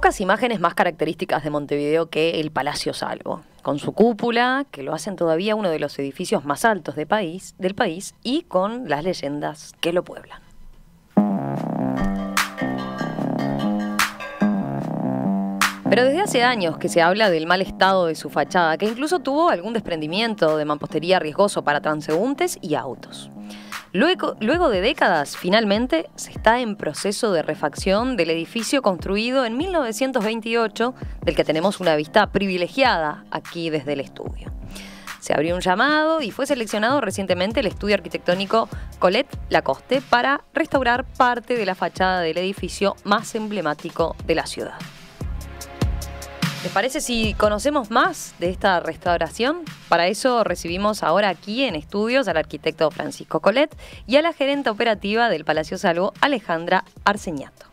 Pocas imágenes más características de Montevideo que el Palacio Salvo, con su cúpula, que lo hacen todavía uno de los edificios más altos del país, y con las leyendas que lo pueblan. Pero desde hace años que se habla del mal estado de su fachada, que incluso tuvo algún desprendimiento de mampostería riesgoso para transeúntes y autos. Luego de décadas, finalmente, se está en proceso de refacción del edificio construido en 1928, del que tenemos una vista privilegiada aquí desde el estudio. Se abrió un llamado y fue seleccionado recientemente el estudio arquitectónico Colette Lacoste para restaurar parte de la fachada del edificio más emblemático de la ciudad. ¿Les parece si conocemos más de esta restauración? Para eso recibimos ahora aquí en estudios al arquitecto Francisco Colette y a la gerenta operativa del Palacio Salvo, Alejandra Arceñato.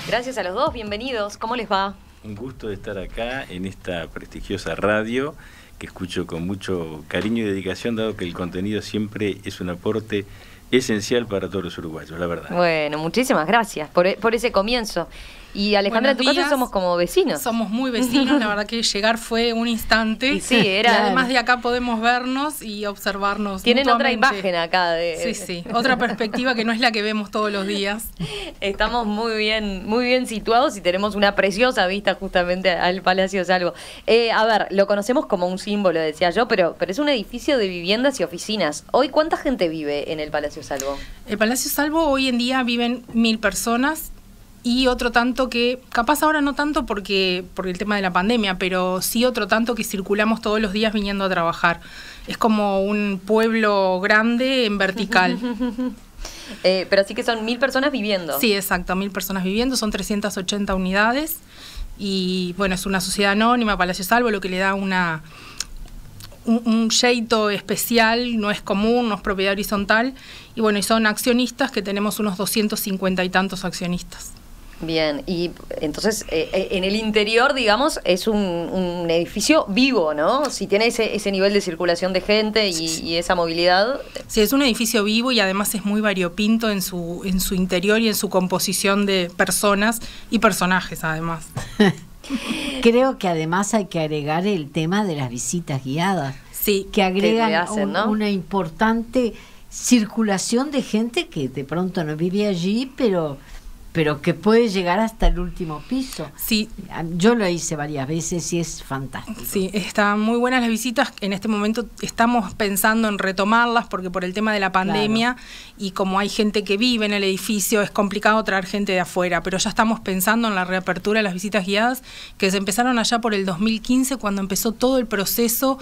Gracias a los dos, bienvenidos. ¿Cómo les va? Un gusto de estar acá en esta prestigiosa radio que escucho con mucho cariño y dedicación, dado que el contenido siempre es un aporte esencial para todos los uruguayos, la verdad. Bueno, muchísimas gracias por ese comienzo. Y Alejandra, en tu casa somos como vecinos. Somos muy vecinos, la verdad que llegar fue un instante. Y sí, era. Y además de acá podemos vernos y observarnos. Tienen mutuamente. otra imagen acá de. Sí, otra perspectiva que no es la que vemos todos los días. Estamos muy bien situados y tenemos una preciosa vista justamente al Palacio Salvo. A ver, lo conocemos como un símbolo, decía yo, pero es un edificio de viviendas y oficinas. Hoy, ¿cuánta gente vive en el Palacio Salvo? El Palacio Salvo hoy en día viven 1000 personas. Y otro tanto que, capaz ahora no tanto por el tema de la pandemia, pero sí otro tanto que circulamos todos los días viniendo a trabajar. Es como un pueblo grande en vertical. Pero sí que son 1000 personas viviendo. Sí, exacto, 1000 personas viviendo, son 380 unidades. Y bueno, es una sociedad anónima, Palacio Salvo, lo que le da un jeito especial, no es común, no es propiedad horizontal. Y bueno, y son accionistas que tenemos unos 250 y tantos accionistas. Bien, y entonces en el interior, digamos, es un edificio vivo, ¿no? Si tiene ese nivel de circulación de gente y esa movilidad. Sí, es un edificio vivo y además es muy variopinto en su interior y en su composición de personas y personajes, además. Creo que además hay que agregar el tema de las visitas guiadas, sí, que agregan ¿no? una importante circulación de gente que de pronto no vive allí, pero que puede llegar hasta el último piso. Sí. Yo lo hice varias veces y es fantástico. Sí, están muy buenas las visitas. En este momento estamos pensando en retomarlas porque por el tema de la pandemia, claro, y como hay gente que vive en el edificio, es complicado traer gente de afuera, pero ya estamos pensando en la reapertura de las visitas guiadas que se empezaron allá por el 2015 cuando empezó todo el proceso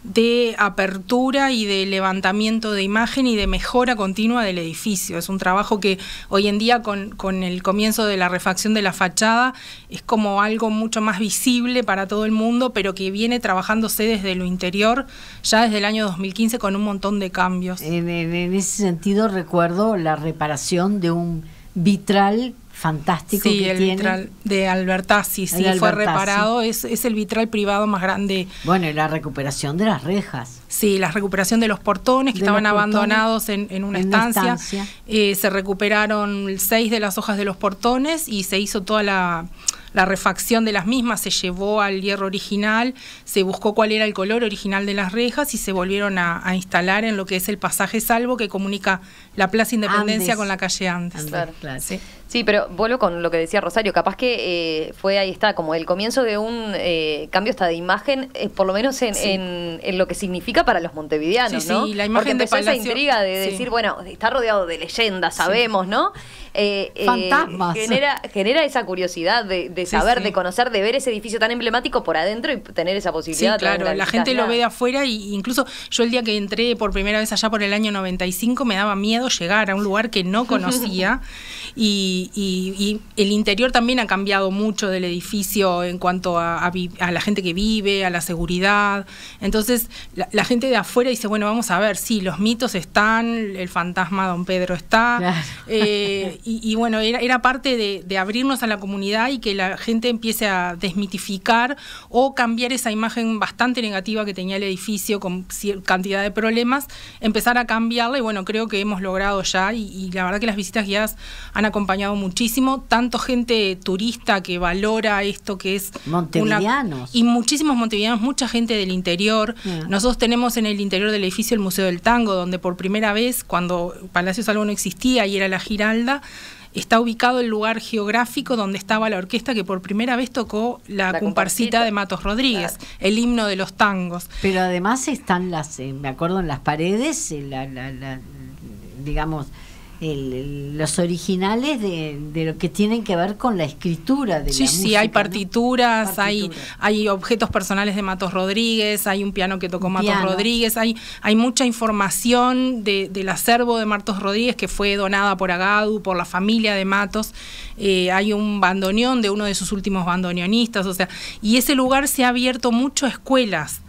de apertura y de levantamiento de imagen y de mejora continua del edificio. Es un trabajo que hoy en día con el comienzo de la refacción de la fachada es como algo mucho más visible para todo el mundo, pero que viene trabajándose desde lo interior ya desde el año 2015 con un montón de cambios. En ese sentido recuerdo la reparación de un vitral fantástico, sí, que el tiene. Vitral de Albertazzi, sí, fue reparado, es el vitral privado más grande. Bueno, y la recuperación de las rejas. Sí, la recuperación de los portones que estaban abandonados en una estancia. Se recuperaron 6 de las hojas de los portones y se hizo toda la refacción de las mismas, se llevó al hierro original, se buscó cuál era el color original de las rejas y se volvieron a instalar en lo que es el pasaje Salvo que comunica la Plaza Independencia con la calle Andes. Claro. Sí. Sí, pero vuelvo con lo que decía Rosario, capaz que fue, ahí está, como el comienzo de un cambio hasta de imagen, por lo menos en lo que significa para los montevideanos, sí, ¿no? Sí, la imagen porque de Palacio, esa intriga de decir, bueno, está rodeado de leyendas, sabemos, sí, ¿no? Fantasmas. Genera esa curiosidad de saber, sí, de conocer, de ver ese edificio tan emblemático por adentro y tener esa posibilidad. Sí, claro, la gente lo ve de afuera y incluso yo el día que entré por primera vez allá por el año 95 me daba miedo llegar a un lugar que no conocía y el interior también ha cambiado mucho del edificio en cuanto a la gente que vive, a la seguridad. Entonces la gente de afuera dice, bueno, vamos a ver, sí, los mitos están, el fantasma Don Pedro está, claro. Y bueno, era parte de abrirnos a la comunidad y que la gente empiece a desmitificar o cambiar esa imagen bastante negativa que tenía el edificio con cantidad de problemas, empezar a cambiarla y bueno, creo que hemos logrado ya y la verdad que las visitas guiadas han acompañado muchísimo, tanto gente turista que valora esto que es montevideanos y muchísimos montevideanos, mucha gente del interior. Nosotros tenemos en el interior del edificio el Museo del Tango, donde por primera vez, cuando Palacio Salvo no existía y era la Giralda, está ubicado el lugar geográfico donde estaba la orquesta que por primera vez tocó la comparsita de Matos Rodríguez, claro, el himno de los tangos. Pero además están me acuerdo en las paredes, digamos, los originales de lo que tienen que ver con la escritura de la música. Sí, hay partituras, ¿no? hay objetos personales de Matos Rodríguez, hay un piano que tocó Matos Rodríguez, hay mucha información del acervo de Matos Rodríguez que fue donada por Agadu, por la familia de Matos. Hay un bandoneón de uno de sus últimos bandoneonistas, o sea, y ese lugar se ha abierto mucho a escuelas,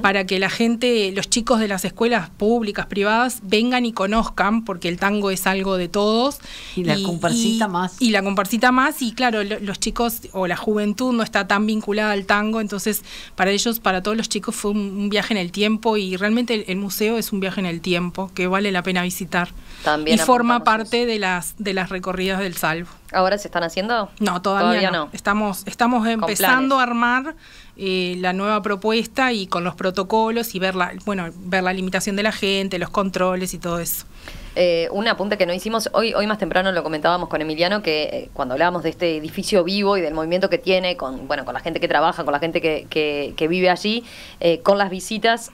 para que la gente, los chicos de las escuelas públicas, privadas, vengan y conozcan, porque el tango es algo de todos. Y la comparsita más. Y la comparsita más, y claro, los chicos o la juventud no está tan vinculada al tango, entonces para ellos, para todos los chicos fue un viaje en el tiempo, y realmente el museo es un viaje en el tiempo que vale la pena visitar. También y forma parte de las recorridas del Salvo. ¿Ahora se están haciendo? No, todavía no. Estamos empezando a armar la nueva propuesta y con los protocolos y ver la limitación de la gente, los controles y todo eso. Un apunte que no hicimos, hoy más temprano lo comentábamos con Emiliano, que cuando hablábamos de este edificio vivo y del movimiento que tiene, con la gente que trabaja, con la gente que vive allí, con las visitas,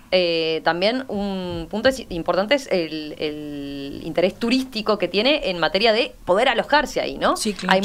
también un punto importante es el interés turístico que tiene en materia de poder alojarse ahí, ¿no? Sí, claro. Hay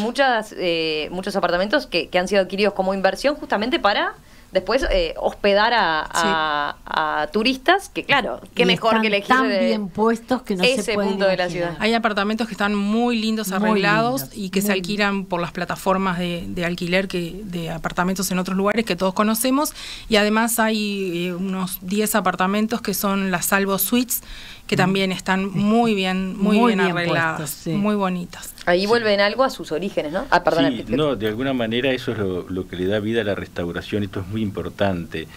muchos apartamentos que han sido adquiridos como inversión justamente para después hospedar a turistas, que claro, qué mejor que elegir tan bien puestos que no ese se puede punto de la ciudad. Hay apartamentos que están muy lindos, arreglados, y que se alquilan por las plataformas de alquiler de apartamentos en otros lugares que todos conocemos, y además hay unos 10 apartamentos que son las Salvo Suites, que también están muy bien arregladas, puestos, sí, muy bonitas. Ahí vuelven algo a sus orígenes, ¿no? Sí, de alguna manera eso es lo que le da vida a la restauración. Esto es muy importante.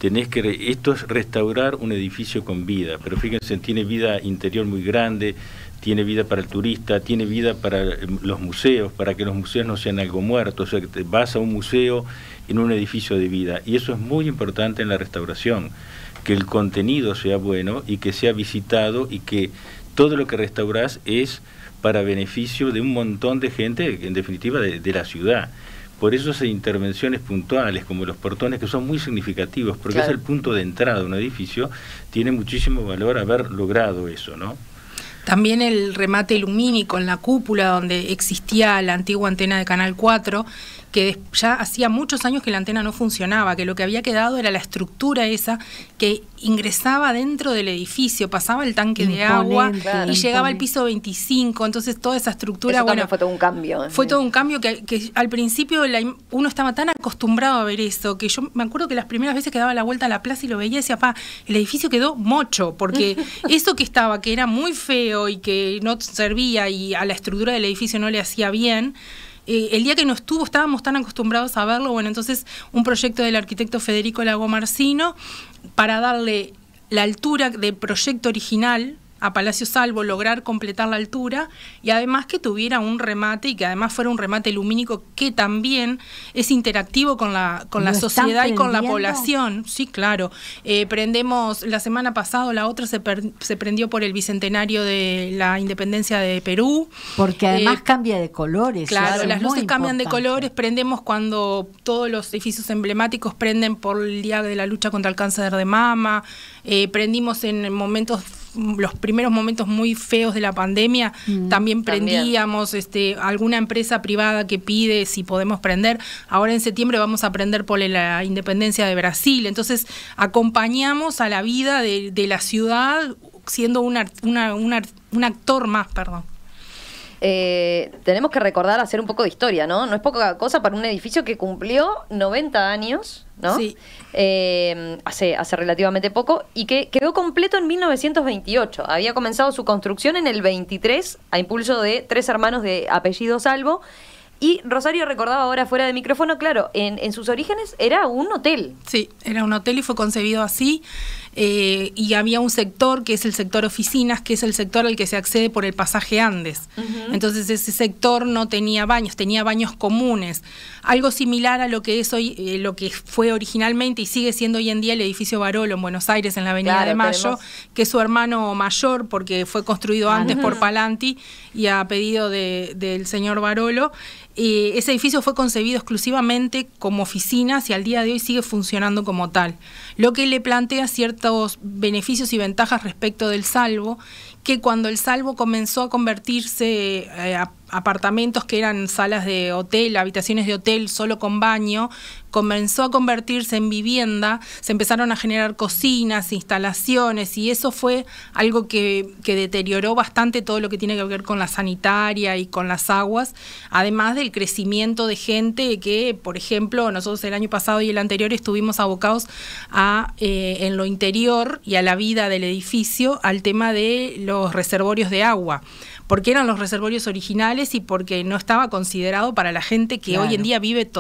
Esto es restaurar un edificio con vida, pero fíjense, tiene vida interior muy grande, tiene vida para el turista, tiene vida para los museos, para que los museos no sean algo muerto. O sea, que vas a un museo en un edificio de vida, y eso es muy importante en la restauración, que el contenido sea bueno y que sea visitado, y que todo lo que restaurás es para beneficio de un montón de gente, en definitiva de la ciudad. Por eso esas intervenciones puntuales como los portones, que son muy significativos, porque claro, es el punto de entrada de un edificio, tiene muchísimo valor haber logrado eso, ¿no? También el remate lumínico en la cúpula donde existía la antigua antena de Canal 4, que ya hacía muchos años que la antena no funcionaba, que lo que había quedado era la estructura esa que ingresaba dentro del edificio, pasaba el tanque de agua y llegaba al piso 25, entonces toda esa estructura... Eso fue todo un cambio. Fue todo un cambio que al principio uno estaba tan acostumbrado a ver eso, que yo me acuerdo que las primeras veces que daba la vuelta a la plaza y lo veía y decía, el edificio quedó mocho, porque eso que era muy feo y que no servía y a la estructura del edificio no le hacía bien, el día que no estuvo estábamos tan acostumbrados a verlo. Bueno, entonces un proyecto del arquitecto Federico Lagomarsino para darle la altura del proyecto original a Palacio Salvo, lograr completar la altura, y además que tuviera un remate, y que además fuera un remate lumínico que también es interactivo con la sociedad y con la población. Sí, claro. Prendemos, la semana pasada, la otra se prendió por el bicentenario de la independencia de Perú. Porque además cambia de colores. Claro, las luces cambian de colores. Prendemos cuando todos los edificios emblemáticos prenden por el día de la lucha contra el cáncer de mama. Prendimos en los primeros momentos muy feos de la pandemia, también prendíamos, alguna empresa privada que pide si podemos prender. Ahora en septiembre vamos a prender por la independencia de Brasil. Entonces acompañamos a la vida de la ciudad siendo un actor más, perdón. Tenemos que recordar, hacer un poco de historia, ¿no? No es poca cosa para un edificio que cumplió 90 años, ¿no? Sí. Hace relativamente poco, y que quedó completo en 1928. Había comenzado su construcción en el 23 a impulso de 3 hermanos de apellido Salvo, Y Rosario recordaba ahora fuera de micrófono, claro, en sus orígenes era un hotel. Sí, era un hotel y fue concebido así. Y había un sector que es el sector oficinas, que es el sector al que se accede por el pasaje Andes. Entonces ese sector no tenía baños, tenía baños comunes. Algo similar a lo que es hoy, lo que fue originalmente y sigue siendo hoy en día el edificio Barolo en Buenos Aires, en la Avenida de Mayo, que es su hermano mayor, porque fue construido antes por Palanti y a pedido del señor Barolo. Ese edificio fue concebido exclusivamente como oficinas y al día de hoy sigue funcionando como tal, lo que le plantea ciertos beneficios y ventajas respecto del Salvo, que cuando el Salvo comenzó a convertirse apartamentos que eran salas de hotel, habitaciones de hotel solo con baño, comenzó a convertirse en vivienda, se empezaron a generar cocinas, instalaciones, y eso fue algo que deterioró bastante todo lo que tiene que ver con la sanitaria y con las aguas, además del crecimiento de gente que, por ejemplo, nosotros el año pasado y el anterior estuvimos abocados a, en lo interior y a la vida del edificio, al tema de los reservorios de agua, porque eran los reservorios originales y porque no estaba considerado para la gente que hoy en día vive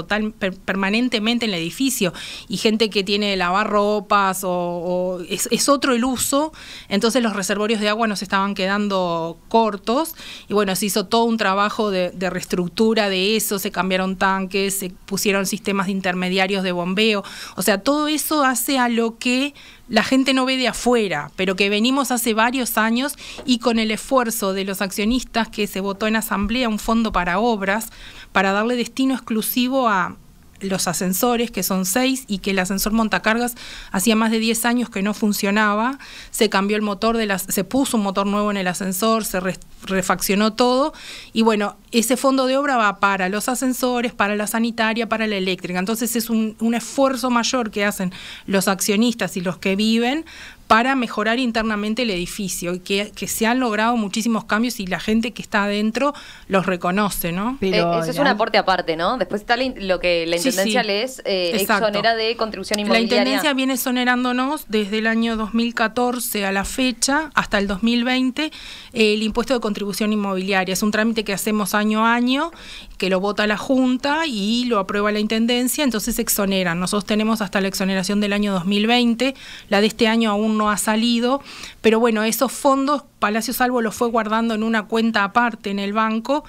permanentemente en el edificio, y gente que tiene lavarropas o es otro el uso. Entonces los reservorios de agua nos estaban quedando cortos y bueno, se hizo todo un trabajo de reestructura de eso, se cambiaron tanques, se pusieron sistemas de intermediarios de bombeo, o sea, todo eso hace a lo que la gente no ve de afuera, pero que venimos hace varios años, y con el esfuerzo de los accionistas que se votó en asamblea un fondo para obras, para darle destino exclusivo a los ascensores, que son 6, y que el ascensor montacargas hacía más de 10 años que no funcionaba. Se cambió el motor, se puso un motor nuevo en el ascensor, se refaccionó todo, y bueno, ese fondo de obra va para los ascensores, para la sanitaria, para la eléctrica. Entonces es un esfuerzo mayor que hacen los accionistas y los que viven para mejorar internamente el edificio, y que se han logrado muchísimos cambios y la gente que está adentro los reconoce, ¿no? Pero eso es un aporte aparte, ¿no? Después está lo que la Intendencia les exonera de contribución inmobiliaria. La Intendencia viene exonerándonos desde el año 2014 a la fecha, hasta el 2020, el impuesto de contribución inmobiliaria. Es un trámite que hacemos año a año, que lo vota la Junta y lo aprueba la Intendencia, entonces exoneran. Nosotros tenemos hasta la exoneración del año 2020, la de este año aún no ha salido, pero bueno, esos fondos Palacio Salvo los fue guardando en una cuenta aparte en el banco,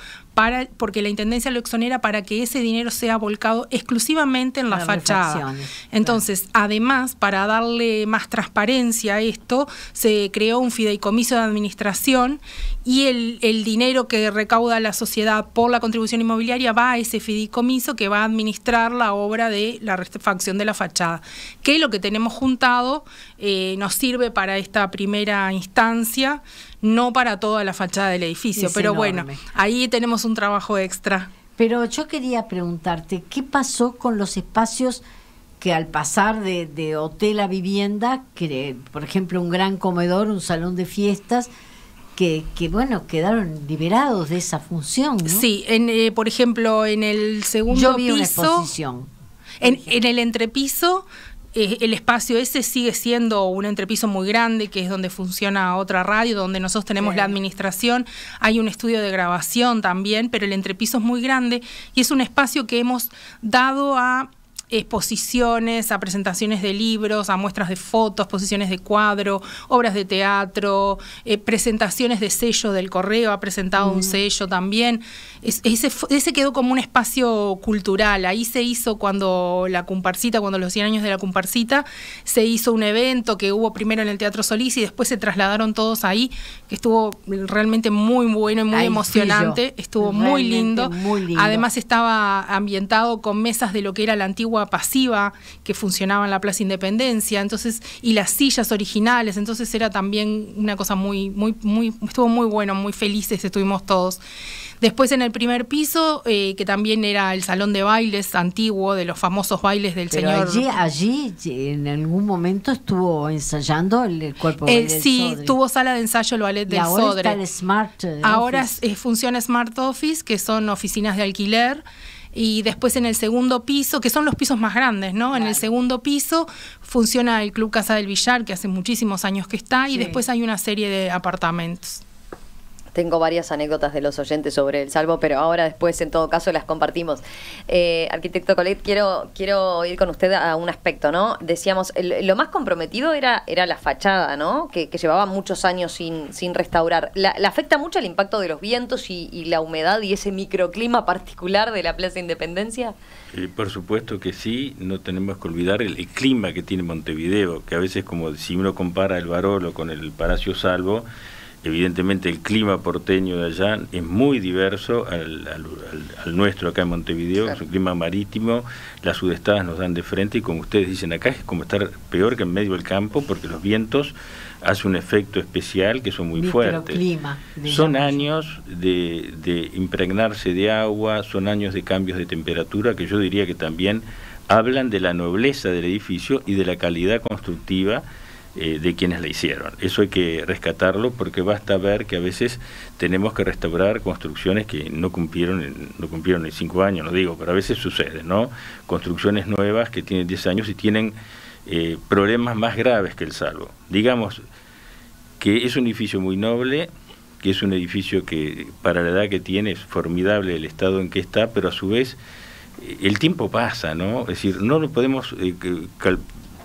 porque la Intendencia lo exonera para que ese dinero sea volcado exclusivamente en la fachada. Entonces, además, para darle más transparencia a esto, se creó un fideicomiso de administración, y el dinero que recauda la sociedad por la contribución inmobiliaria va a ese fideicomiso que va a administrar la obra de la refacción de la fachada, que lo que tenemos juntado nos sirve para esta primera instancia, no para toda la fachada del edificio, pero enorme. Bueno, ahí tenemos un trabajo extra. Pero yo quería preguntarte, ¿qué pasó con los espacios que al pasar de hotel a vivienda, que por ejemplo un gran comedor, un salón de fiestas, que bueno, quedaron liberados de esa función, ¿no? Sí, por ejemplo, en el segundo yo vi piso, una exposición. En el entrepiso, el espacio ese sigue siendo un entrepiso muy grande, que es donde funciona otra radio, donde nosotros tenemos la administración, hay un estudio de grabación también, pero el entrepiso es muy grande y es un espacio que hemos dado a exposiciones, a presentaciones de libros, a muestras de fotos, exposiciones de cuadro, obras de teatro, presentaciones de sello del Correo, ha presentado un sello también. Ese quedó como un espacio cultural. Ahí se hizo cuando los 100 años de la Comparsita, se hizo un evento que hubo primero en el Teatro Solís y después se trasladaron todos ahí, que estuvo realmente muy bueno y muy emocionante, estuvo muy lindo. Además estaba ambientado con mesas de lo que era la antigua pasiva que funcionaba en la Plaza Independencia, entonces, y las sillas originales, entonces era también una cosa estuvo muy bueno, muy felices estuvimos todos. Después en el primer piso, que también era el salón de bailes antiguo, de los famosos bailes del señor. Allí en algún momento estuvo ensayando el cuerpo de ballet sí, Sodre. Tuvo sala de ensayo el ballet del ahora Sodre. Está el Smart ahora Office. Funciona Smart Office, que son oficinas de alquiler. Y después en el segundo piso, que son los pisos más grandes, ¿no? Claro. En el segundo piso funciona el Club Casa del Billar, que hace muchísimos años que está, y después hay una serie de apartamentos. Tengo varias anécdotas de los oyentes sobre el salvo, pero ahora después, en todo caso, las compartimos. Arquitecto Colet, quiero ir con usted a un aspecto, ¿no? Decíamos, lo más comprometido era la fachada, ¿no? Que llevaba muchos años sin restaurar. ¿La afecta mucho el impacto de los vientos y la humedad y ese microclima particular de la Plaza Independencia? Por supuesto que sí, no tenemos que olvidar el clima que tiene Montevideo, que a veces, como si uno compara el Barolo con el Palacio Salvo, evidentemente el clima porteño de allá es muy diverso al nuestro acá en Montevideo, claro. Es un clima marítimo, las sudestadas nos dan de frente y como ustedes dicen acá es como estar peor que en medio del campo porque los vientos hacen un efecto especial que son muy fuertes. Son años de impregnarse de agua, son años de cambios de temperatura que yo diría que también hablan de la nobleza del edificio y de la calidad constructiva de quienes la hicieron. Eso hay que rescatarlo porque basta ver que a veces tenemos que restaurar construcciones que no cumplieron en 5 años, no digo, pero a veces sucede, ¿no? Construcciones nuevas que tienen 10 años y tienen problemas más graves que el Salvo. Digamos que es un edificio muy noble, que es un edificio que para la edad que tiene es formidable el estado en que está, pero a su vez el tiempo pasa, ¿no? Es decir, no lo podemos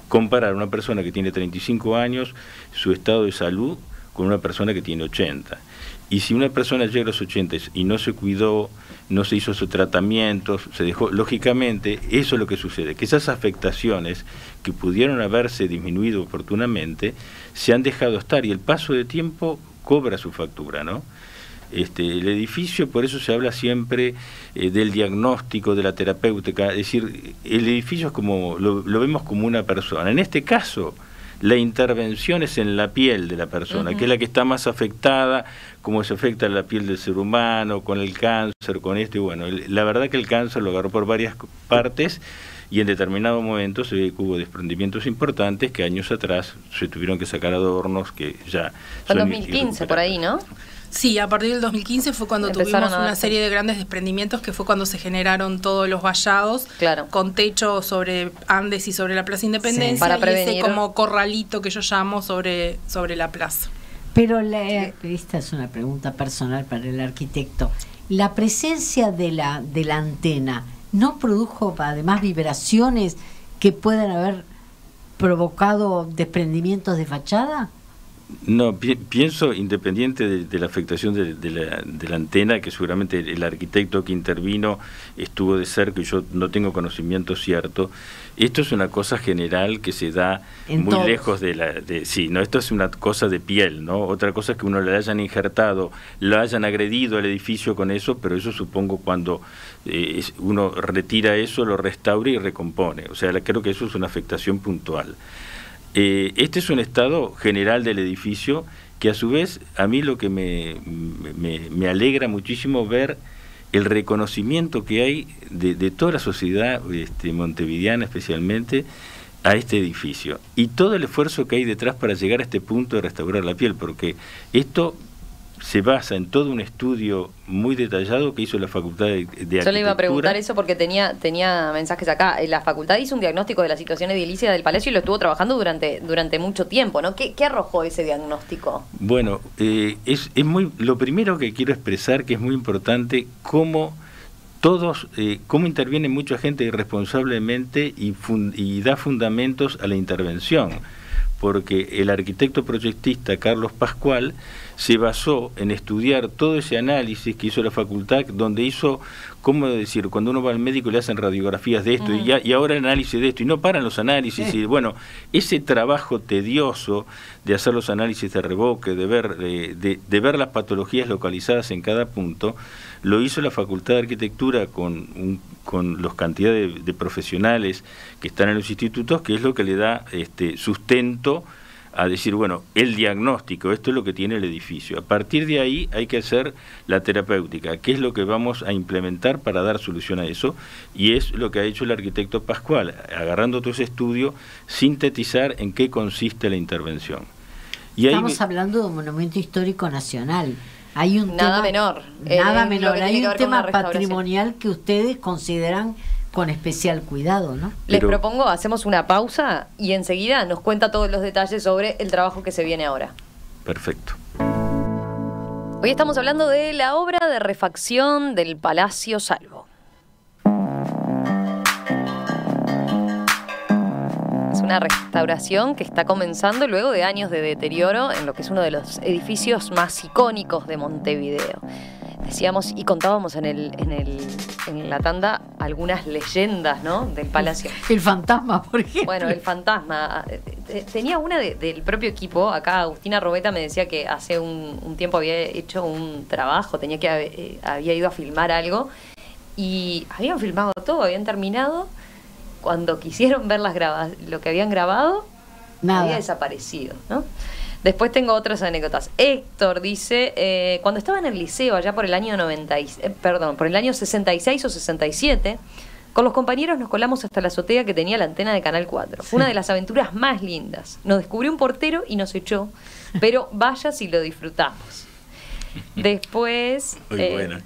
comparar a una persona que tiene 35 años, su estado de salud, con una persona que tiene 80. Y si una persona llega a los 80 y no se cuidó, no se hizo sus tratamientos, se dejó, lógicamente, eso es lo que sucede, que esas afectaciones que pudieron haberse disminuido oportunamente, se han dejado estar y el paso de tiempo cobra su factura, ¿no? El edificio, por eso se habla siempre del diagnóstico, de la terapéutica, es decir, el edificio es como, lo vemos como una persona. En este caso, la intervención es en la piel de la persona, que es la que está más afectada, como se afecta la piel del ser humano, con el cáncer, con esto, y bueno, la verdad que el cáncer lo agarró por varias partes, y en determinado momento se ve que hubo desprendimientos importantes que años atrás se tuvieron que sacar adornos que ya... Fue 2015 por ahí, ¿no? Sí, a partir del 2015 fue cuando tuvimos una serie de grandes desprendimientos, que fue cuando se generaron todos los vallados, claro, con techo sobre Andes y sobre la Plaza Independencia, sí, para prevenir. Y ese como corralito que yo llamo sobre la plaza. Pero esta es una pregunta personal para el arquitecto. ¿La presencia de la antena no produjo además vibraciones que puedan haber provocado desprendimientos de fachada? No, pienso, independiente de la afectación de la antena, que seguramente el arquitecto que intervino estuvo de cerca y yo no tengo conocimiento cierto, esto es una cosa general que se da en muy todos. Lejos sí, no, esto es una cosa de piel, ¿no? Otra cosa es que uno le hayan injertado, lo hayan agredido al edificio con eso, pero eso supongo cuando uno retira eso, lo restaura y recompone, o sea, creo que eso es una afectación puntual. Este es un estado general del edificio que a su vez a mí lo que me alegra muchísimo ver el reconocimiento que hay de toda la sociedad montevideana especialmente a este edificio y todo el esfuerzo que hay detrás para llegar a este punto de restaurar la piel, porque esto se basa en todo un estudio muy detallado que hizo la Facultad de Arquitectura. Yo le iba a preguntar eso porque tenía mensajes acá. La facultad hizo un diagnóstico de la situación edilicia del Palacio y lo estuvo trabajando durante mucho tiempo, ¿no? ¿Qué arrojó ese diagnóstico? Bueno, es muy, lo primero que quiero expresar que es muy importante cómo interviene mucha gente irresponsablemente y da fundamentos a la intervención, porque el arquitecto proyectista Carlos Pascual se basó en estudiar todo ese análisis que hizo la facultad, donde hizo, ¿cómo decir? Cuando uno va al médico le hacen radiografías de esto y ahora el análisis de esto, y no paran los análisis, y bueno, ese trabajo tedioso de hacer los análisis de revoque, de ver las patologías localizadas en cada punto, lo hizo la Facultad de Arquitectura con los cantidades de profesionales que están en los institutos, que es lo que le da sustento a decir, bueno, el diagnóstico, esto es lo que tiene el edificio. A partir de ahí hay que hacer la terapéutica, qué es lo que vamos a implementar para dar solución a eso, y es lo que ha hecho el arquitecto Pascual, agarrando todo ese estudio, sintetizar en qué consiste la intervención. Y estamos hablando de un monumento histórico nacional. Hay un nada menor. Hay un tema patrimonial que ustedes consideran con especial cuidado, ¿no? Les propongo, hacemos una pausa y enseguida nos cuenta todos los detalles sobre el trabajo que se viene ahora. Perfecto. Hoy estamos hablando de la obra de refacción del Palacio Salvo. Es una restauración que está comenzando luego de años de deterioro en lo que es uno de los edificios más icónicos de Montevideo. Decíamos y contábamos en la tanda algunas leyendas, ¿no?, del palacio. El fantasma, por ejemplo. Bueno, el fantasma. Tenía una del propio equipo. Acá Agustina Robeta me decía que hace un tiempo había hecho un trabajo, había ido a filmar algo y habían filmado todo, habían terminado. Cuando quisieron ver lo que habían grabado, nada, había desaparecido, ¿no? Después tengo otras anécdotas. Héctor dice, cuando estaba en el liceo, allá por el año por el año 66 o 67, con los compañeros nos colamos hasta la azotea que tenía la antena de Canal 4. Fue una de las aventuras más lindas. Nos descubrió un portero y nos echó, pero vaya si lo disfrutamos. Después, bueno,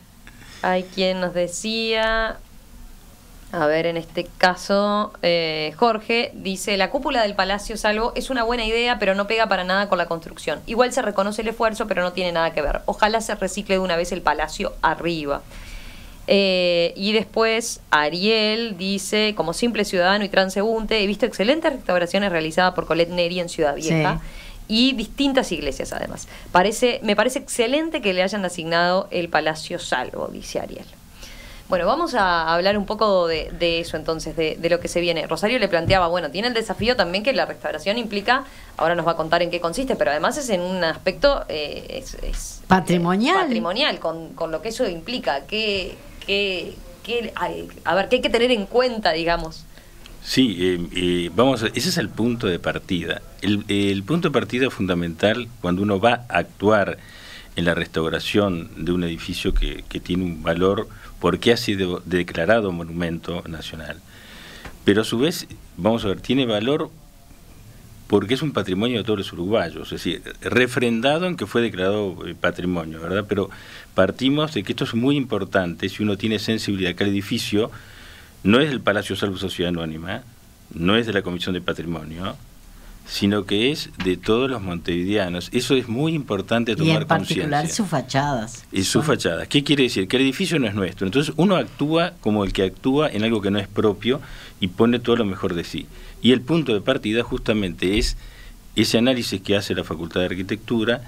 hay quien nos decía... A ver, en este caso, Jorge dice, la cúpula del Palacio Salvo es una buena idea, pero no pega para nada con la construcción. Igual se reconoce el esfuerzo, pero no tiene nada que ver. Ojalá se recicle de una vez el palacio arriba. Y después, Ariel dice, como simple ciudadano y transeúnte, he visto excelentes restauraciones realizadas por Colette Neri en Ciudad Vieja. Sí. Y distintas iglesias, además. Me parece excelente que le hayan asignado el Palacio Salvo, dice Ariel. Bueno, vamos a hablar un poco de eso entonces, de lo que se viene. Rosario le planteaba, bueno, tiene el desafío también que la restauración implica, ahora nos va a contar en qué consiste, pero además es en un aspecto patrimonial. Patrimonial, con lo que eso implica. A ver, ¿qué hay que tener en cuenta, digamos? Sí, ese es el punto de partida. El punto de partida fundamental cuando uno va a actuar en la restauración de un edificio que tiene un valor porque ha sido declarado monumento nacional. Pero a su vez, vamos a ver, tiene valor porque es un patrimonio de todos los uruguayos, es decir, refrendado en que fue declarado patrimonio, ¿verdad? Pero partimos de que esto es muy importante si uno tiene sensibilidad, que el edificio no es del Palacio Salvo Sociedad Anónima, no es de la Comisión de Patrimonio, sino que es de todos los montevideanos. Eso es muy importante tomar conciencia. Y en particular sus fachadas. Y sus fachadas. ¿Qué quiere decir? Que el edificio no es nuestro. Entonces uno actúa como el que actúa en algo que no es propio y pone todo lo mejor de sí. Y el punto de partida justamente es ese análisis que hace la Facultad de Arquitectura,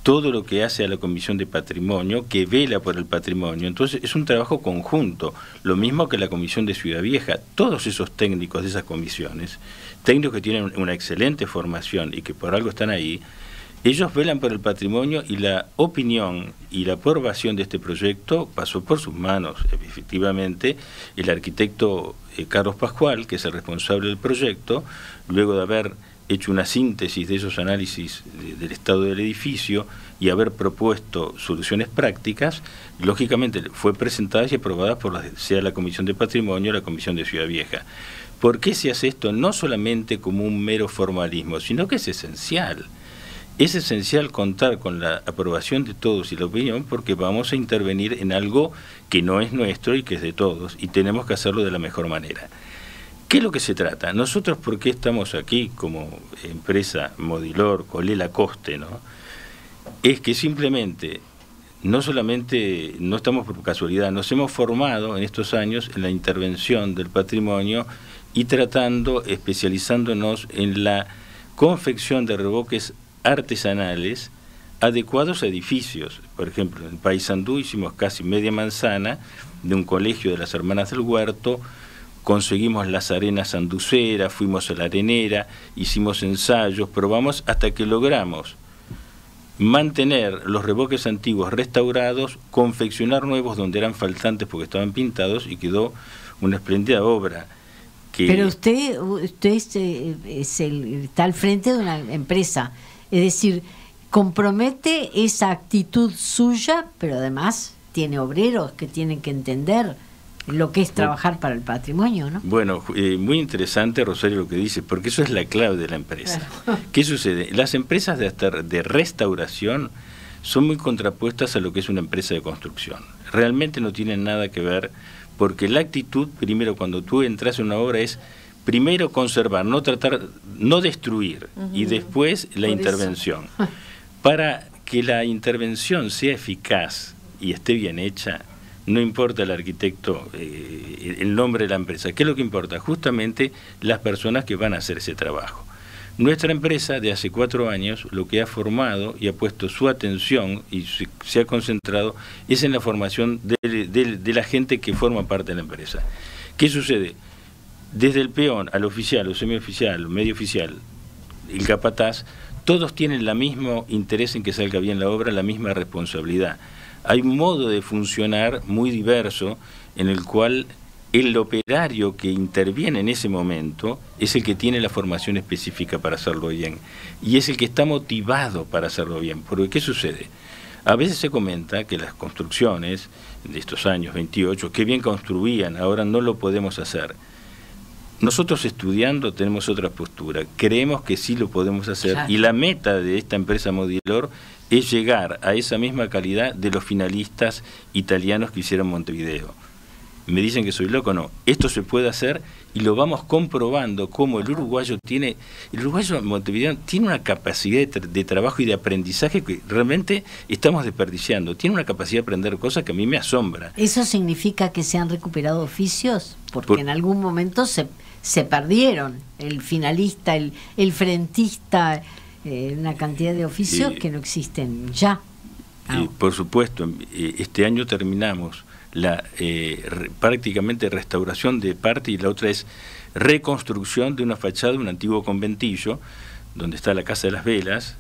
todo lo que hace a la Comisión de Patrimonio, que vela por el patrimonio. Entonces es un trabajo conjunto, lo mismo que la Comisión de Ciudad Vieja. Todos esos técnicos de esas comisiones, técnicos que tienen una excelente formación y que por algo están ahí, ellos velan por el patrimonio y la opinión y la aprobación de este proyecto pasó por sus manos. Efectivamente, el arquitecto Carlos Pascual, que es el responsable del proyecto, luego de haber hecho una síntesis de esos análisis del estado del edificio y haber propuesto soluciones prácticas, lógicamente fue presentada y aprobada por sea la Comisión de Patrimonio o la Comisión de Ciudad Vieja. ¿Por qué se hace esto? No solamente como un mero formalismo, sino que es esencial. Es esencial contar con la aprobación de todos y la opinión porque vamos a intervenir en algo que no es nuestro y que es de todos y tenemos que hacerlo de la mejor manera. ¿Qué es lo que se trata? Nosotros, ¿por qué estamos aquí como empresa Modilor, Colela Coste, ¿no? Es que simplemente, no solamente, no estamos por casualidad, nos hemos formado en estos años en la intervención del patrimonio y especializándonos en la confección de revoques artesanales adecuados a edificios. Por ejemplo, en Paysandú hicimos casi media manzana de un colegio de las Hermanas del Huerto, conseguimos las arenas sanduceras, fuimos a la arenera, hicimos ensayos, probamos hasta que logramos mantener los revoques antiguos restaurados, confeccionar nuevos donde eran faltantes porque estaban pintados y quedó una espléndida obra. Pero usted está al frente de una empresa, es decir, compromete esa actitud suya, pero además tiene obreros que tienen que entender lo que es trabajar para el patrimonio, ¿no? Bueno, muy interesante, Rosario, lo que dice, porque eso es la clave de la empresa. Claro. ¿Qué sucede? Las empresas de restauración son muy contrapuestas a lo que es una empresa de construcción. Realmente no tienen nada que ver, porque la actitud, primero, cuando tú entras en una obra, es primero conservar, no destruir, y después la intervención. Para que la intervención sea eficaz y esté bien hecha, no importa el arquitecto, el nombre de la empresa. ¿Qué es lo que importa? Justamente las personas que van a hacer ese trabajo. Nuestra empresa de hace 4 años lo que ha formado y ha puesto su atención y se ha concentrado es en la formación de la gente que forma parte de la empresa. ¿Qué sucede? Desde el peón al oficial, o semioficial, o medio oficial, el capataz, todos tienen el mismo interés en que salga bien la obra, la misma responsabilidad. Hay un modo de funcionar muy diverso en el cual el operario que interviene en ese momento es el que tiene la formación específica para hacerlo bien y es el que está motivado para hacerlo bien. Porque ¿qué sucede? A veces se comenta que las construcciones de estos años 28, que bien construían, ahora no lo podemos hacer. Nosotros estudiando tenemos otra postura, creemos que sí lo podemos hacer, claro. Y la meta de esta empresa Modilor es llegar a esa misma calidad de los finalistas italianos que hicieron Montevideo. Me dicen que soy loco, no, esto se puede hacer y lo vamos comprobando como el uruguayo Montevideo tiene una capacidad de trabajo y de aprendizaje que realmente estamos desperdiciando, tiene una capacidad de aprender cosas que a mí me asombra. ¿Eso significa que se han recuperado oficios? Porque en algún momento se perdieron, el finalista, el frentista, una cantidad de oficios que no existen ya. Por supuesto, este año terminamos la prácticamente restauración de parte y la otra es reconstrucción de una fachada de un antiguo conventillo donde está la Casa de las Velas,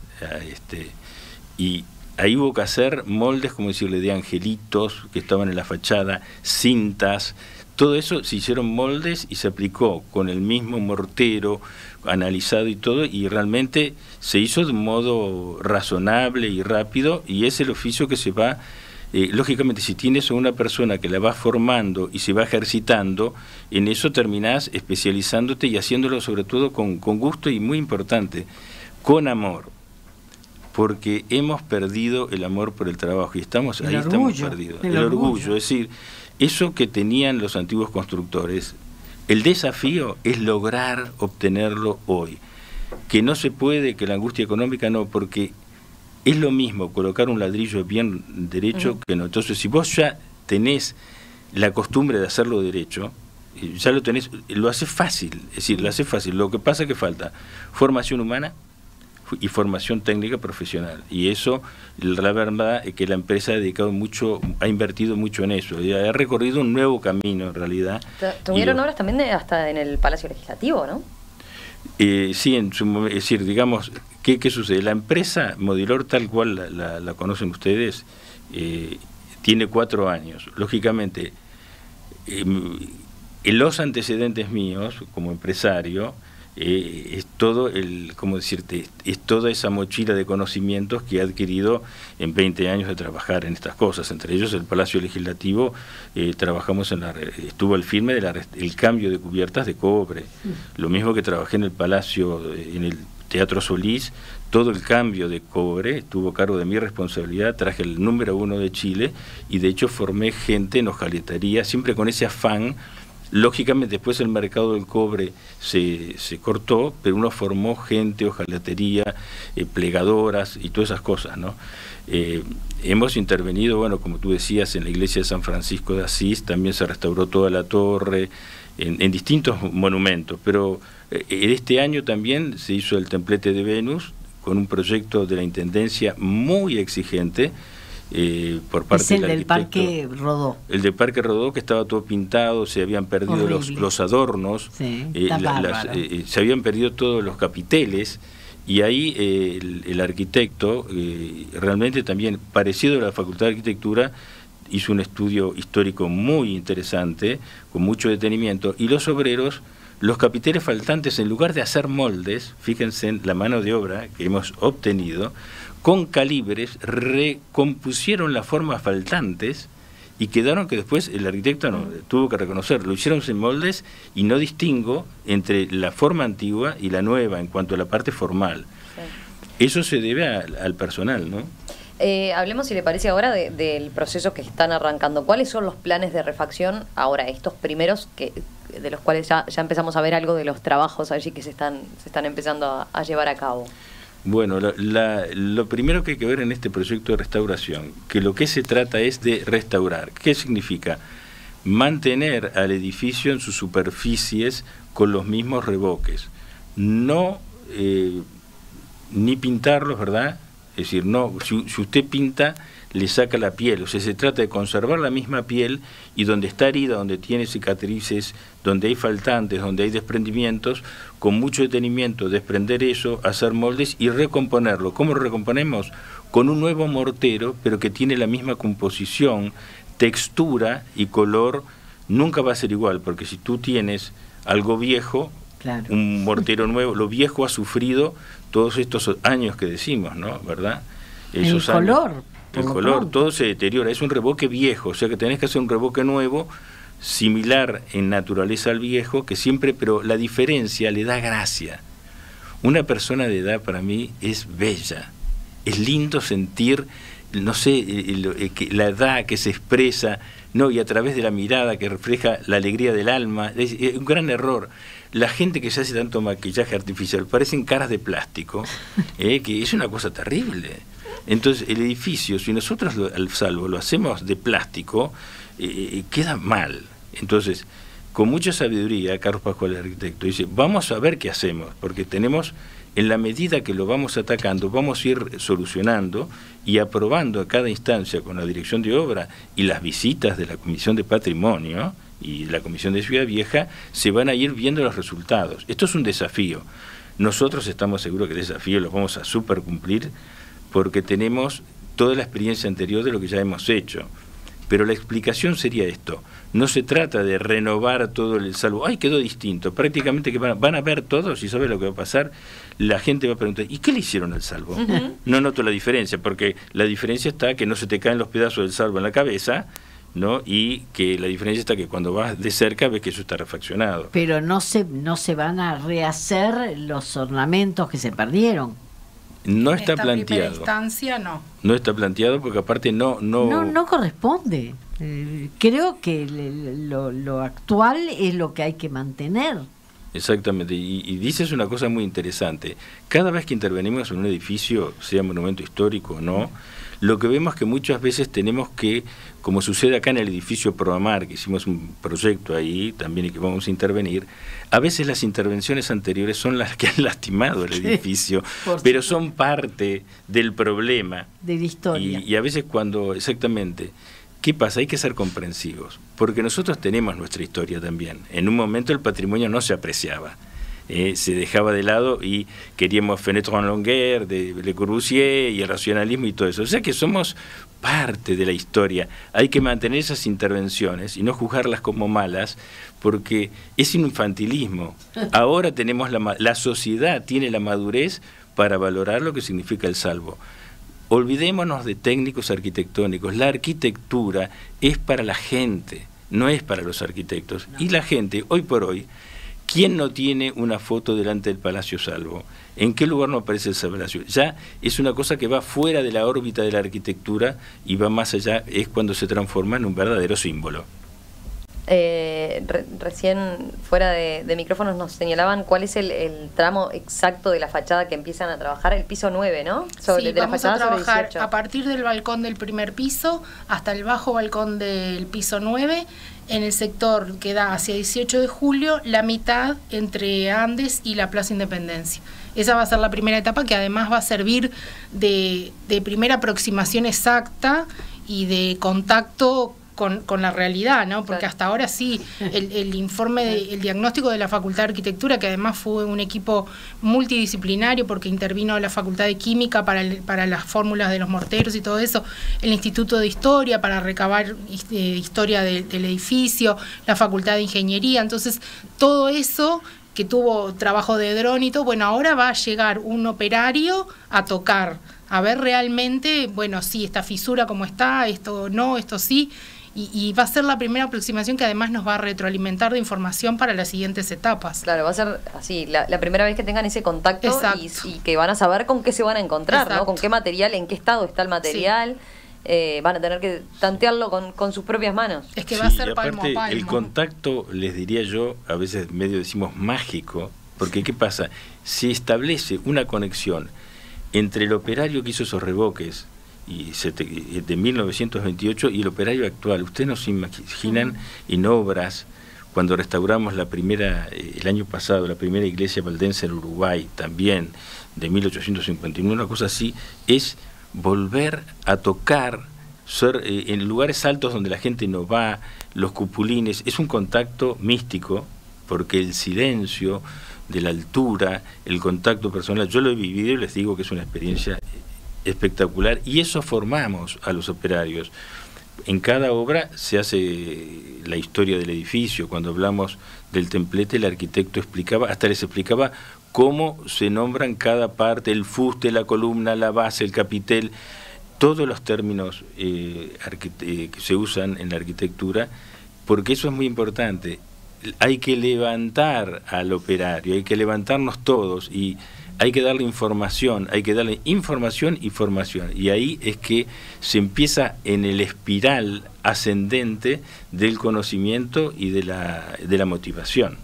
y ahí hubo que hacer moldes, como decirle, de angelitos que estaban en la fachada, cintas, todo eso se hicieron moldes y se aplicó con el mismo mortero analizado y todo, y realmente se hizo de un modo razonable y rápido, y es el oficio que se va. Lógicamente, si tienes a una persona que la va formando y se va ejercitando, en eso terminás especializándote y haciéndolo sobre todo con gusto y, muy importante, con amor. Porque hemos perdido el amor por el trabajo y estamos perdidos. El orgullo, es decir, eso que tenían los antiguos constructores, el desafío es lograr obtenerlo hoy. Que no se puede, que la angustia económica no, porque es lo mismo colocar un ladrillo bien derecho que no. Entonces, si vos ya tenés la costumbre de hacerlo derecho, ya lo tenés, lo haces fácil, es decir, lo haces fácil. Lo que pasa es que falta formación humana y formación técnica profesional. Y eso, la verdad es que la empresa ha invertido mucho en eso. Y ha recorrido un nuevo camino, en realidad. Tuvieron obras también hasta en el Palacio Legislativo, ¿no? Sí, es decir, digamos, ¿qué sucede? La empresa Modilor, tal cual la conocen ustedes, tiene 4 años. Lógicamente, en los antecedentes míos como empresario, es todo es toda esa mochila de conocimientos que he adquirido en 20 años de trabajar en estas cosas. Entre ellos el Palacio Legislativo, trabajamos estuvo el firme el cambio de cubiertas de cobre, lo mismo que trabajé en el Palacio, en el Teatro Solís, todo el cambio de cobre estuvo a cargo de mi responsabilidad. Traje el número 1 de Chile y de hecho formé gente en hojalatería, siempre con ese afán. Lógicamente después el mercado del cobre se cortó, pero uno formó gente, hojalatería, plegadoras y todas esas cosas, ¿no? Hemos intervenido, bueno, como tú decías, en la iglesia de San Francisco de Asís, también se restauró toda la torre, en distintos monumentos, pero este año también se hizo el templete de Venus, con un proyecto de la Intendencia muy exigente, por parte del arquitecto. Parque Rodó. El del Parque Rodó, que estaba todo pintado, se habían perdido los adornos, sí, se habían perdido todos los capiteles, y ahí el arquitecto, realmente también parecido a la Facultad de Arquitectura, hizo un estudio histórico muy interesante, con mucho detenimiento, y los obreros, los capiteles faltantes, en lugar de hacer moldes, fíjense en la mano de obra que hemos obtenido, con calibres recompusieron las formas faltantes y quedaron que después el arquitecto tuvo que reconocer, lo hicieron sin moldes y no distingo entre la forma antigua y la nueva en cuanto a la parte formal. Sí. Eso se debe al personal, ¿no? Hablemos, si le parece, ahora del proceso que están arrancando. ¿Cuáles son los planes de refacción ahora, estos primeros de los cuales ya empezamos a ver algo de los trabajos allí que se están empezando a llevar a cabo? Bueno, lo primero que hay que ver en este proyecto de restauración, que lo que se trata es de restaurar. ¿Qué significa? Mantener al edificio en sus superficies con los mismos revoques. No, ni pintarlos, ¿verdad? Es decir, no, si usted pinta, le saca la piel, o sea, se trata de conservar la misma piel y donde está herida, donde tiene cicatrices, donde hay faltantes, donde hay desprendimientos, con mucho detenimiento, desprender eso, hacer moldes y recomponerlo. ¿Cómo lo recomponemos? Con un nuevo mortero, pero que tiene la misma composición, textura y color. Nunca va a ser igual, porque si tú tienes algo viejo, claro, un mortero nuevo, lo viejo ha sufrido todos estos años que decimos, ¿no? ¿Verdad? Esos el años, color. El color, todo se deteriora, es un revoque viejo, o sea que tenés que hacer un revoque nuevo, similar en naturaleza al viejo, que siempre, pero la diferencia le da gracia. Una persona de edad para mí es bella, es lindo sentir, no sé, la edad que se expresa, no, y a través de la mirada que refleja la alegría del alma, es un gran error. La gente que se hace tanto maquillaje artificial, parecen caras de plástico, que es una cosa terrible. Entonces el edificio, si nosotros al salvo lo hacemos de plástico, queda mal. Entonces, con mucha sabiduría, Carlos Pascual, el arquitecto, dice, vamos a ver qué hacemos, porque tenemos, en la medida que lo vamos atacando, vamos a ir solucionando y aprobando a cada instancia con la dirección de obra y las visitas de la Comisión de Patrimonio y la Comisión de Ciudad Vieja, se van a ir viendo los resultados. Esto es un desafío. Nosotros estamos seguros que el desafío lo vamos a super cumplir, porque tenemos toda la experiencia anterior de lo que ya hemos hecho. Pero la explicación sería esto: no se trata de renovar todo el salvo. ¡Ay, quedó distinto! Prácticamente que van a ver todos y sabe lo que va a pasar. La gente va a preguntar, ¿y qué le hicieron al salvo? No noto la diferencia, porque la diferencia está que no se te caen los pedazos del salvo en la cabeza, ¿no? Y que la diferencia está que cuando vas de cerca ves que eso está refaccionado. Pero no se van a rehacer los ornamentos que se perdieron. No está planteado. Instancia, no. No está planteado porque aparte no corresponde. Creo que lo actual es lo que hay que mantener. Exactamente, y dices una cosa muy interesante. Cada vez que intervenimos en un edificio, sea monumento histórico o no, lo que vemos es que muchas veces tenemos que, como sucede acá en el edificio Proamar, que hicimos un proyecto ahí también y que vamos a intervenir, a veces las intervenciones anteriores son las que han lastimado el edificio, pero son parte del problema. De la historia. Y a veces cuando, exactamente, ¿qué pasa? Hay que ser comprensivos, porque nosotros tenemos nuestra historia también. En un momento el patrimonio no se apreciaba. Se dejaba de lado y queríamos Fenêtre en Longueur de Le Corbusier y el racionalismo y todo eso. O sea que somos parte de la historia. Hay que mantener esas intervenciones y no juzgarlas como malas, porque es infantilismo. Ahora tenemos la sociedad tiene la madurez para valorar lo que significa el salvo. Olvidémonos de técnicos arquitectónicos. La arquitectura es para la gente, no es para los arquitectos. Y la gente, hoy por hoy, ¿quién no tiene una foto delante del Palacio Salvo? ¿En qué lugar no aparece el palacio? Ya es una cosa que va fuera de la órbita de la arquitectura y va más allá, es cuando se transforma en un verdadero símbolo. Recién fuera de micrófonos nos señalaban cuál es el tramo exacto de la fachada que empiezan a trabajar, el piso 9, ¿no? Sí, vamos a trabajar a partir del balcón del primer piso hasta el bajo balcón del piso 9, en el sector que da hacia 18 de julio, la mitad entre Andes y la Plaza Independencia. Esa va a ser la primera etapa, que además va a servir de primera aproximación exacta y de contacto con la realidad, ¿no? Porque hasta ahora sí, el informe, el diagnóstico de la Facultad de Arquitectura, que además fue un equipo multidisciplinario porque intervino la Facultad de Química para las fórmulas de los morteros y todo eso, el Instituto de Historia para recabar historia del edificio, la Facultad de Ingeniería. Entonces, todo eso que tuvo trabajo de dron y todo, bueno, ahora va a llegar un operario a tocar, a ver realmente, bueno, sí, esta fisura como está, esto no, esto sí. Y va a ser la primera aproximación que además nos va a retroalimentar de información para las siguientes etapas. Claro, va a ser así, la primera vez que tengan ese contacto y que van a saber con qué se van a encontrar, ¿no? Con qué material, en qué estado está el material. Sí. Van a tener que tantearlo con sus propias manos. Es que va a ser palmo a palmo. El contacto, les diría yo, a veces medio decimos mágico, porque ¿qué pasa? Se establece una conexión entre el operario que hizo esos revoques de 1928 y el operario actual. Ustedes no se imaginan en obras, cuando restauramos la primera, el año pasado, la primera iglesia valdense en Uruguay, también de 1851, una cosa así, es volver a tocar en lugares altos donde la gente no va, los cupulines, es un contacto místico, porque el silencio de la altura, el contacto personal, yo lo he vivido y les digo que es una experiencia espectacular, y eso formamos a los operarios. En cada obra se hace la historia del edificio. Cuando hablamos del templete, el arquitecto explicaba, hasta les explicaba cómo se nombran cada parte, el fuste, la columna, la base, el capitel, todos los términos que se usan en la arquitectura, porque eso es muy importante. Hay que levantar al operario, hay que levantarnos todos, y hay que darle información y formación, y ahí es que se empieza en el espiral ascendente del conocimiento y de la motivación.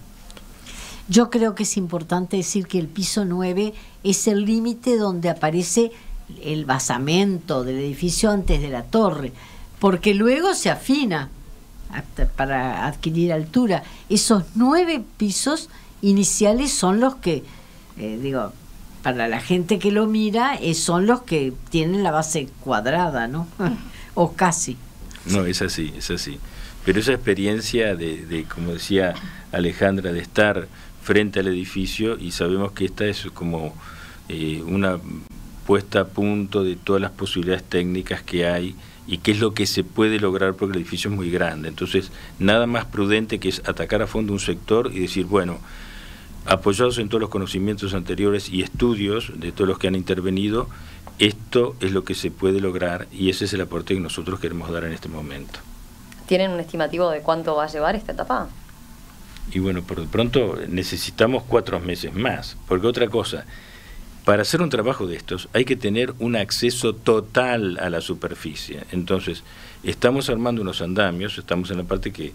Yo creo que es importante decir que el piso 9 es el límite donde aparece el basamento del edificio antes de la torre, porque luego se afina para adquirir altura. Esos 9 pisos iniciales son los que, para la gente que lo mira, son los que tienen la base cuadrada, ¿no? O casi. No, es así, es así. Pero esa experiencia de, como decía Alejandra, de estar frente al edificio, y sabemos que esta es como una puesta a punto de todas las posibilidades técnicas que hay, y qué es lo que se puede lograr, porque el edificio es muy grande. Entonces, nada más prudente que es atacar a fondo un sector y decir, bueno, apoyados en todos los conocimientos anteriores y estudios de todos los que han intervenido, esto es lo que se puede lograr, y ese es el aporte que nosotros queremos dar en este momento. ¿Tienen un estimativo de cuánto va a llevar esta etapa? Y bueno, por de pronto necesitamos 4 meses más, porque otra cosa, para hacer un trabajo de estos hay que tener un acceso total a la superficie. Entonces, estamos armando unos andamios, estamos en la parte que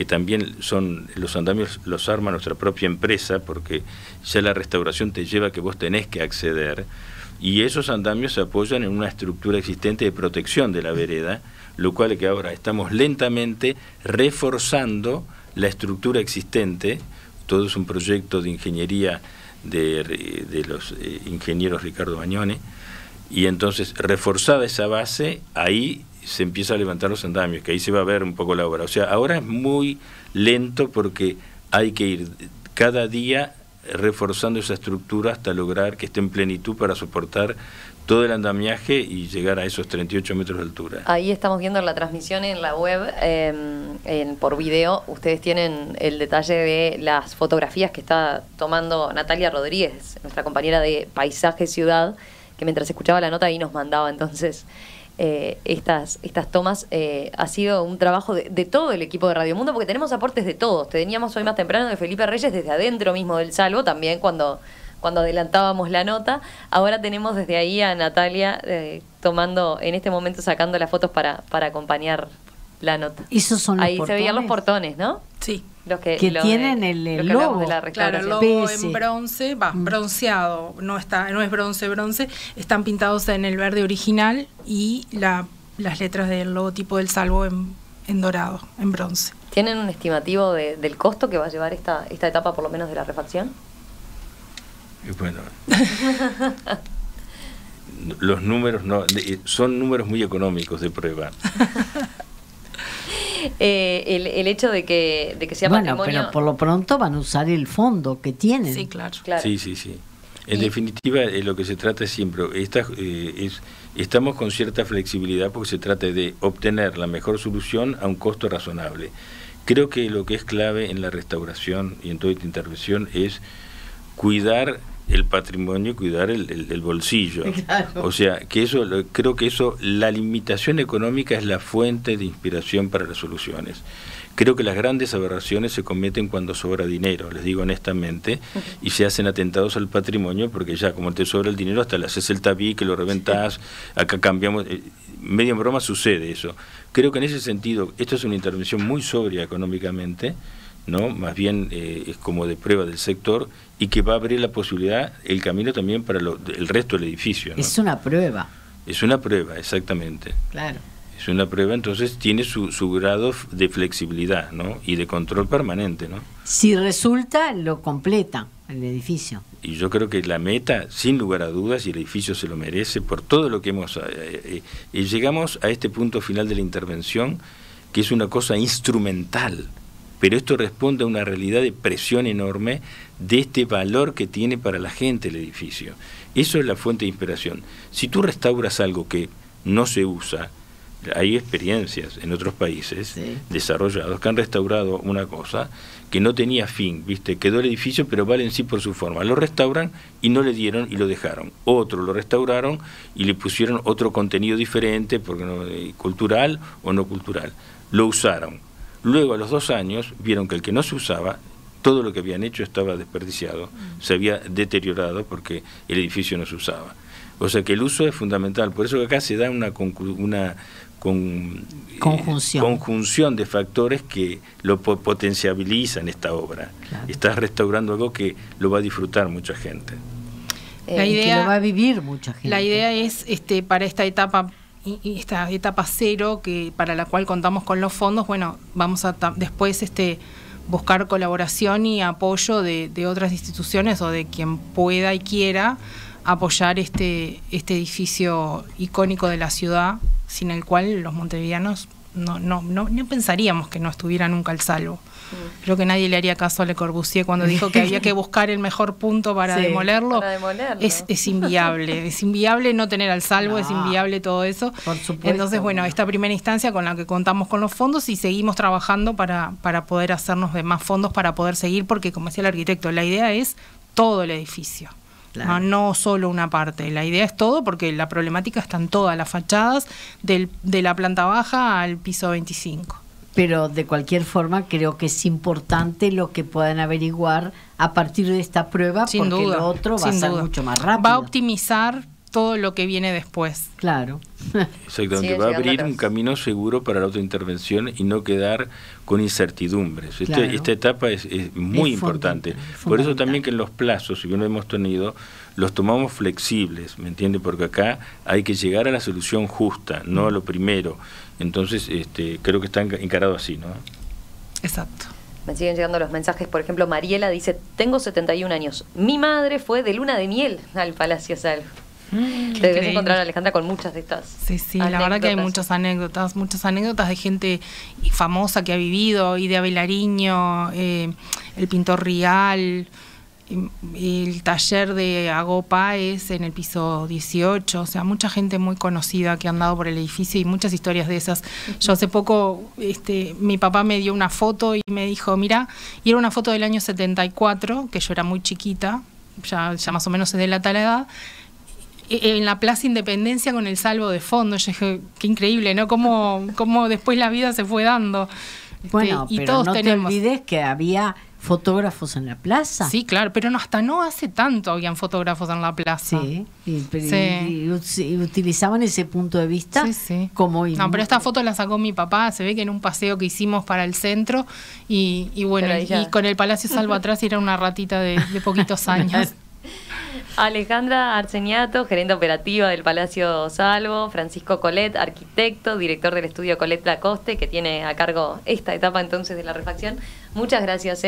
también son los andamios, los arma nuestra propia empresa, porque ya la restauración te lleva a que vos tenés que acceder, y esos andamios se apoyan en una estructura existente de protección de la vereda, lo cual es que ahora estamos lentamente reforzando la estructura existente. Todo es un proyecto de ingeniería de los ingenieros Ricardo Bagnone, y entonces, reforzada esa base, ahí se empieza a levantar los andamios, que ahí se va a ver un poco la obra. O sea, ahora es muy lento porque hay que ir cada día reforzando esa estructura hasta lograr que esté en plenitud para soportar todo el andamiaje y llegar a esos 38 metros de altura. Ahí estamos viendo la transmisión en la web, por video. Ustedes tienen el detalle de las fotografías que está tomando Natalia Rodríguez, nuestra compañera de Paisaje Ciudad, que mientras escuchaba la nota ahí nos mandaba entonces estas tomas. Ha sido un trabajo de todo el equipo de Radio Mundo, porque tenemos aportes de todos. Teníamos hoy más temprano de Felipe Reyes desde adentro mismo del Salvo, también cuando adelantábamos la nota. Ahora tenemos desde ahí a Natalia tomando, en este momento sacando las fotos para acompañar la nota. Esos son los ahí portones. Se veían los portones, ¿no? Sí. Los que tienen el logo. De la claro, el logo en bronce, bronceado, no es bronce, están pintados en el verde original, y las letras del logotipo del Salvo en dorado, en bronce. ¿Tienen un estimativo del costo que va a llevar esta etapa, por lo menos de la refacción? Bueno, los números son números muy económicos de prueba. El hecho de que sea patrimonio... Bueno, pero por lo pronto van a usar el fondo que tienen. Sí, claro. Sí. En definitiva, lo que se trata es siempre, estamos con cierta flexibilidad, porque se trata de obtener la mejor solución a un costo razonable. Creo que lo que es clave en la restauración y en toda esta intervención es cuidar el patrimonio, cuidar el bolsillo. Claro. O sea, que creo que la limitación económica es la fuente de inspiración para las soluciones. Creo que las grandes aberraciones se cometen cuando sobra dinero, les digo honestamente, y se hacen atentados al patrimonio, porque ya como te sobra el dinero, hasta le haces el tabique, lo reventás, acá cambiamos, medio en broma sucede eso. Creo que en ese sentido, esto es una intervención muy sobria económicamente, ¿no? Más bien es como de prueba del sector y que va a abrir la posibilidad, el camino también para el resto del edificio, ¿no? Es una prueba. Es una prueba, exactamente. Claro. Es una prueba, entonces tiene su grado de flexibilidad, ¿no? Y de control permanente, ¿no? Si resulta, lo completa el edificio. Y yo creo que la meta, sin lugar a dudas, y el edificio se lo merece, por todo lo que hemos... llegamos a este punto final de la intervención, que es una cosa instrumental, pero esto responde a una realidad de presión enorme de este valor que tiene para la gente el edificio. Eso es la fuente de inspiración. Si tú restauras algo que no se usa, hay experiencias en otros países desarrollados que han restaurado una cosa que no tenía fin, ¿viste? Quedó el edificio, pero vale en sí por su forma. Lo restauran y no le dieron y lo dejaron. Otro lo restauraron y le pusieron otro contenido diferente, porque no, cultural o no cultural. Lo usaron. Luego, a los 2 años, vieron que el que no se usaba, todo lo que habían hecho estaba desperdiciado, se había deteriorado porque el edificio no se usaba. O sea que el uso es fundamental. Por eso que acá se da una conjunción de factores que lo potenciabilizan esta obra. Claro. Estás restaurando algo que lo va a disfrutar mucha gente. La idea, que lo va a vivir mucha gente. La idea es para esta etapa y esta etapa 0, que para la cual contamos con los fondos, bueno, vamos a después buscar colaboración y apoyo de otras instituciones o de quien pueda y quiera apoyar este edificio icónico de la ciudad, sin el cual los montevideanos no pensaríamos que no estuviera nunca al salvo. Creo que nadie le haría caso a Le Corbusier cuando dijo que había que buscar el mejor punto para demolerlo. Para demolerlo. Es inviable, es inviable no tener al salvo, es inviable todo eso. Por supuesto. Entonces, bueno, esta primera instancia con la que contamos con los fondos y seguimos trabajando para poder hacernos de más fondos para poder seguir, porque como decía el arquitecto, la idea es todo el edificio. Claro. No solo una parte, la idea es todo, porque la problemática está en todas las fachadas, de la planta baja al piso 25. Pero de cualquier forma creo que es importante lo que puedan averiguar a partir de esta prueba, sin porque duda, lo otro va a ser mucho más rápido. Va a optimizar todo lo que viene después. Claro. Exactamente, va a abrir un camino seguro para la autointervención y no quedar con incertidumbres. Claro. Esta etapa es muy importante. Por eso también que en los plazos, si bien lo hemos tenido, los tomamos flexibles, ¿me entiende? Porque acá hay que llegar a la solución justa, no a lo primero. Entonces, creo que está encarado así, ¿no? Exacto. Me siguen llegando los mensajes. Por ejemplo, Mariela dice: tengo 71 años. Mi madre fue de luna de miel al Palacio Salvo. Debes encontrar a Alejandra con muchas de estas. Sí, anécdotas. La verdad que hay muchas anécdotas de gente famosa que ha vivido, Idea Vilariño, el pintor Rial, el taller de Agó Páez en el piso 18, o sea, mucha gente muy conocida que ha andado por el edificio y muchas historias de esas. Yo hace poco, mi papá me dio una foto y me dijo, mira, y era una foto del año 74, que yo era muy chiquita, ya más o menos se delata la edad, en la Plaza Independencia con el Salvo de fondo. Yo dije, qué increíble, ¿no? Cómo después la vida se fue dando. Bueno, y pero todos no tenemos... te olvides que había fotógrafos en la plaza. Sí, claro, pero hasta no hace tanto habían fotógrafos en la plaza. Sí, y utilizaban ese punto de vista como... No, pero esta foto la sacó mi papá, se ve que en un paseo que hicimos para el centro, y bueno, y con el Palacio Salvo atrás, y era una ratita de poquitos años. Alejandra Arceniato, gerente operativa del Palacio Salvo, Francisco Colet, arquitecto, director del estudio Colet Lacoste, que tiene a cargo esta etapa entonces de la refacción. Muchas gracias,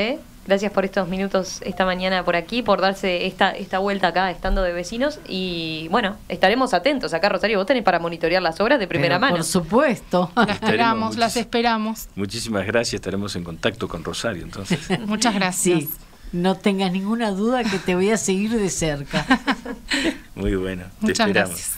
gracias por estos minutos esta mañana por aquí, por darse esta vuelta acá, estando de vecinos, y bueno, estaremos atentos acá, Rosario, vos tenés para monitorear las obras de primera mano. Por supuesto. Las esperamos. Muchísimas gracias, estaremos en contacto con Rosario entonces. Muchas gracias. Sí. No tengas ninguna duda que te voy a seguir de cerca. Muy bueno. Muchas gracias.